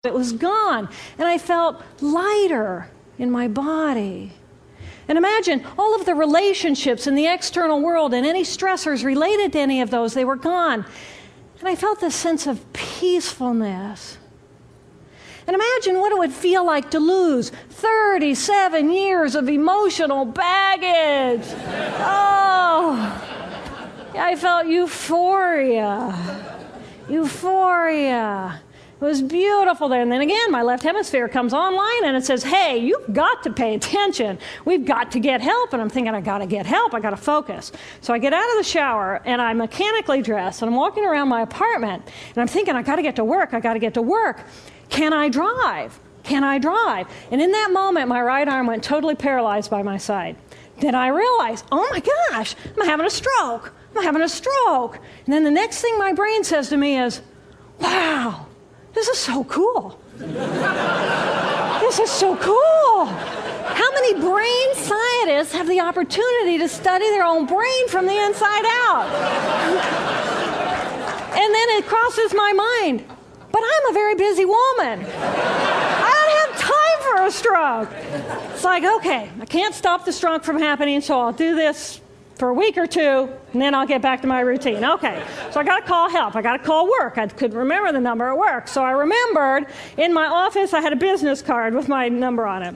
It was gone, and I felt lighter in my body. And imagine all of the relationships in the external world and any stressors related to any of those, they were gone. And I felt this sense of peacefulness. And imagine what it would feel like to lose 37 years of emotional baggage. Oh, I felt euphoria. Euphoria. It was beautiful there. And then again, my left hemisphere comes online and it says, hey, you've got to pay attention. We've got to get help. And I'm thinking, I got to get help. I got to focus. So I get out of the shower and I'm mechanically dressed and I'm walking around my apartment and I'm thinking, I got to get to work. I got to get to work. Can I drive? Can I drive? And in that moment, my right arm went totally paralyzed by my side. Then I realized, oh my gosh, I'm having a stroke. I'm having a stroke. And then the next thing my brain says to me is, wow, this is so cool. This is so cool. How many brain scientists have the opportunity to study their own brain from the inside out? And then it crosses my mind, but I'm a very busy woman. I don't have time for a stroke. It's like, okay, I can't stop the stroke from happening, so I'll do this for a week or two, and then I'll get back to my routine. Okay, so I got to call help. I got to call work. I couldn't remember the number at work. So I remembered in my office I had a business card with my number on it.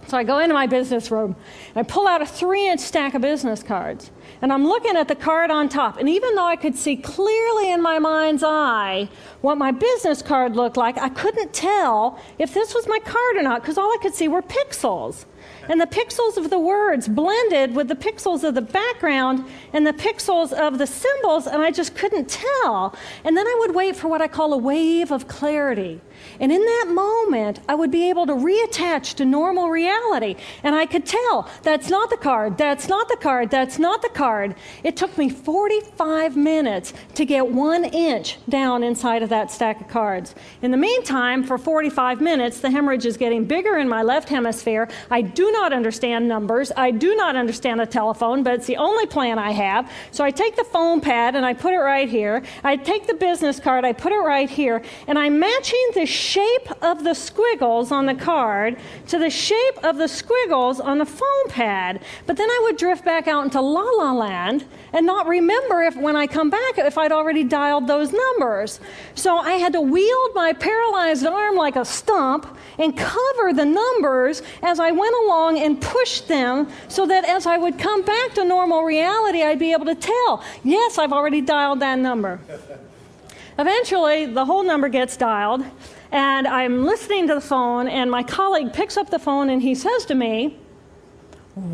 So I go into my business room, and I pull out a 3-inch stack of business cards. And I'm looking at the card on top. And even though I could see clearly in my mind's eye what my business card looked like, I couldn't tell if this was my card or not, because all I could see were pixels. And the pixels of the words blended with the pixels of the background and the pixels of the symbols, and I just couldn't tell. And then I would wait for what I call a wave of clarity. And in that moment, I would be able to reattach to normal reality. And I could tell, that's not the card, that's not the card, that's not the card. It took me 45 minutes to get 1 inch down inside of that stack of cards. In the meantime, for 45 minutes, the hemorrhage is getting bigger in my left hemisphere. I do not understand numbers. I do not understand a telephone, but it's the only plan I have. So I take the phone pad and I put it right here. I take the business card, I put it right here, and I'm matching the shape of the squiggles on the card to the shape of the squiggles on the phone pad. But then I would drift back out into La La Land and not remember if when I come back if I'd already dialed those numbers. So I had to wield my paralyzed arm like a stump and cover the numbers as I went along and push them so that as I would come back to normal reality, I'd be able to tell, yes, I've already dialed that number. Eventually, the whole number gets dialed, and I'm listening to the phone, and my colleague picks up the phone, and he says to me, and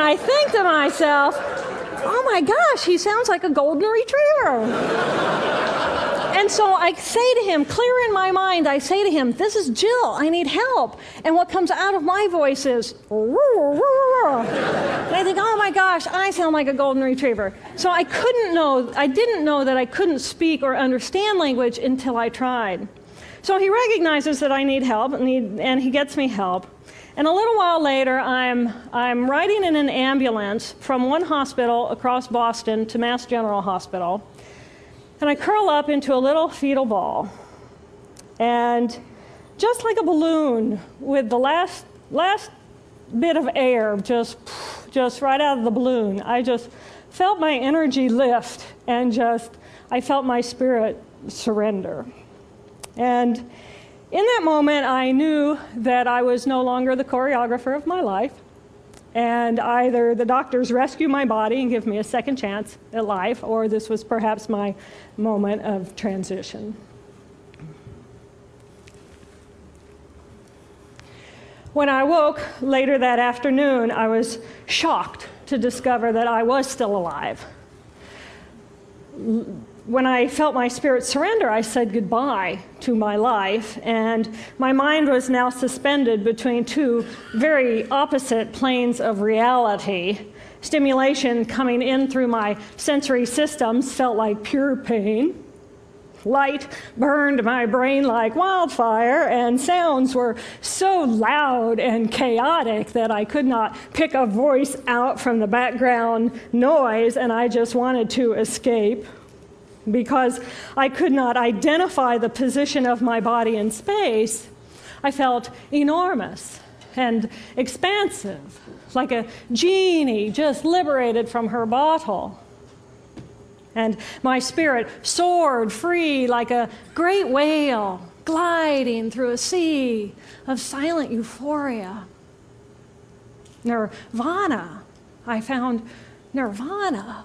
I think to myself, oh my gosh, he sounds like a golden retriever. And so I say to him, clear in my mind, I say to him, this is Jill, I need help. And what comes out of my voice is, and I think, oh my gosh, I sound like a golden retriever. So I didn't know that I couldn't speak or understand language until I tried. So he recognizes that I need help, and he gets me help. And a little while later, I'm riding in an ambulance from one hospital across Boston to Mass General Hospital. And I curl up into a little fetal ball. And just like a balloon, with the last bit of air just right out of the balloon, I just felt my energy lift and I felt my spirit surrender. And in that moment, I knew that I was no longer the choreographer of my life. And either the doctors rescue my body and give me a second chance at life, or this was perhaps my moment of transition. When I woke later that afternoon, I was shocked to discover that I was still alive. When I felt my spirit surrender, I said goodbye to my life, and my mind was now suspended between two very opposite planes of reality. Stimulation coming in through my sensory systems felt like pure pain. Light burned my brain like wildfire, and sounds were so loud and chaotic that I could not pick a voice out from the background noise, and I just wanted to escape. Because I could not identify the position of my body in space, I felt enormous and expansive, like a genie just liberated from her bottle. And my spirit soared free like a great whale gliding through a sea of silent euphoria. Nirvana. I found nirvana.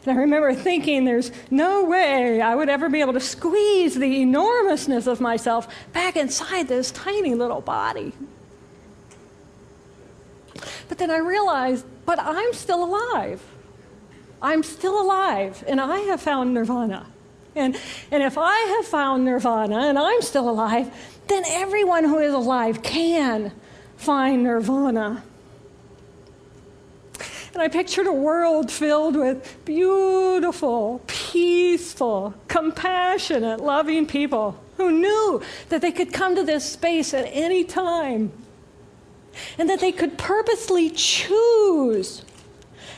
And I remember thinking there's no way I would ever be able to squeeze the enormousness of myself back inside this tiny little body. But then I realized, but I'm still alive. I'm still alive, and I have found nirvana. And if I have found nirvana and I'm still alive, then everyone who is alive can find nirvana. And I pictured a world filled with beautiful, peaceful, compassionate, loving people who knew that they could come to this space at any time and that they could purposely choose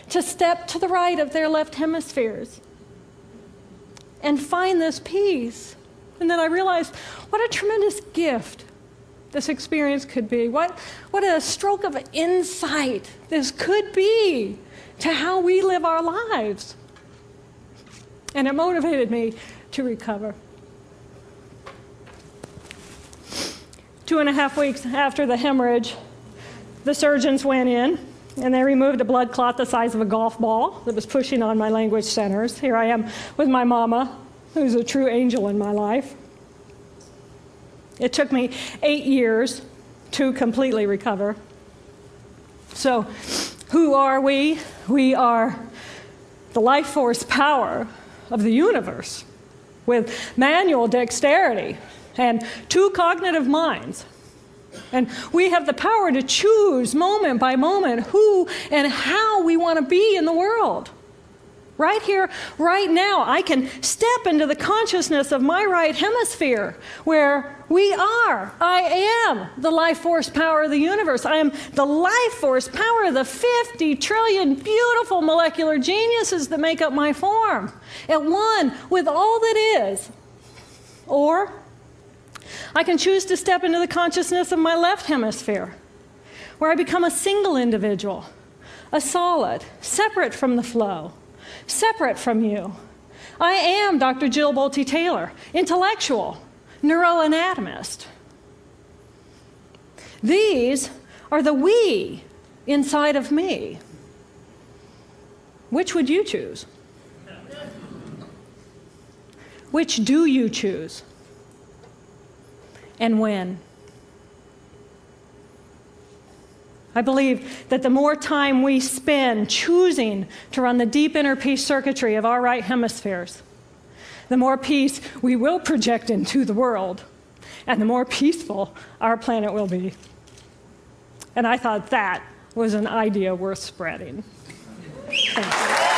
to step to the right of their left hemispheres and find this peace. And then I realized what a tremendous gift this experience could be. What a stroke of insight this could be to how we live our lives. And it motivated me to recover. 2.5 weeks after the hemorrhage, the surgeons went in and they removed a blood clot the size of a golf ball that was pushing on my language centers. Here I am with my mama, who's a true angel in my life. It took me 8 years to completely recover. So, who are we? We are the life force power of the universe with manual dexterity and 2 cognitive minds. And we have the power to choose moment by moment who and how we want to be in the world. Right here, right now, I can step into the consciousness of my right hemisphere where we are. I am the life force power of the universe. I am the life force power of the 50 trillion beautiful molecular geniuses that make up my form, at one with all that is. Or I can choose to step into the consciousness of my left hemisphere, where I become a single individual, a solid, separate from the flow, separate from you. I am Dr. Jill Bolte Taylor, intellectual, neuroanatomist. These are the we inside of me. Which would you choose? Which do you choose? And when? I believe that the more time we spend choosing to run the deep inner peace circuitry of our right hemispheres, the more peace we will project into the world, and the more peaceful our planet will be. And I thought that was an idea worth spreading. Thank you.